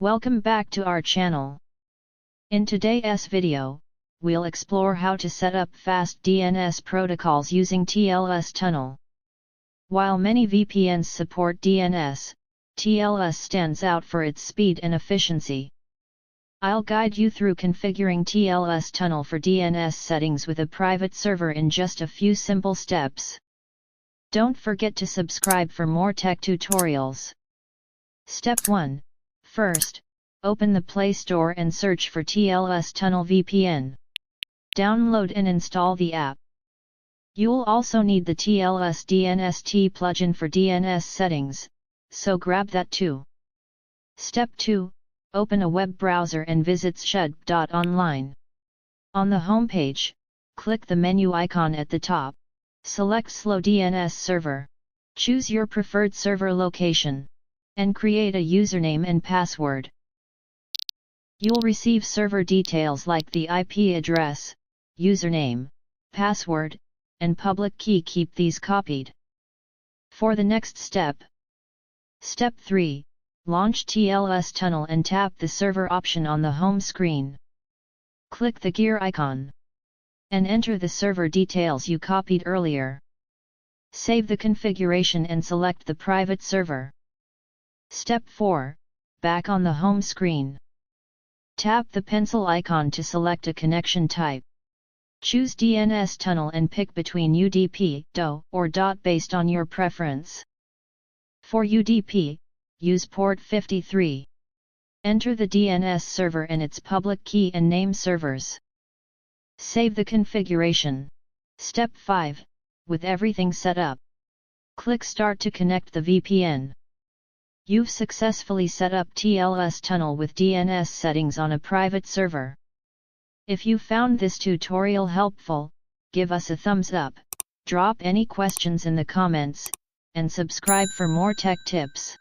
Welcome back to our channel. In today's video, we'll explore how to set up fast DNS protocols using TLS Tunnel. While many VPNs support DNS, TLS stands out for its speed and efficiency. I'll guide you through configuring TLS Tunnel for DNS settings with a private server in just a few simple steps. Don't forget to subscribe for more tech tutorials. Step 1. First, open the Play Store and search for TLS Tunnel VPN. Download and install the app. You'll also need the TLS DNS plugin for DNS settings, so grab that too. Step 2. Open a web browser and visit shud.online. On the home page, click the menu icon at the top. Select Slow DNS Server. Choose your preferred server location, and create a username and password. You'll receive server details like the IP address, username, password, and public key. Keep these copied. For the next step. Step 3. Launch TLS Tunnel and tap the server option on the home screen. Click the gear icon, and enter the server details you copied earlier. Save the configuration and select the private server. Step 4. Back on the home screen. Tap the pencil icon to select a connection type. Choose DNS Tunnel and pick between UDP, DO, or DOT based on your preference. For UDP, use port 53. Enter the DNS server and its public key and name servers. Save the configuration. Step 5. With everything set up, click Start to connect the VPN. You've successfully set up TLS Tunnel with DNS settings on a private server. If you found this tutorial helpful, give us a thumbs up, drop any questions in the comments, and subscribe for more tech tips.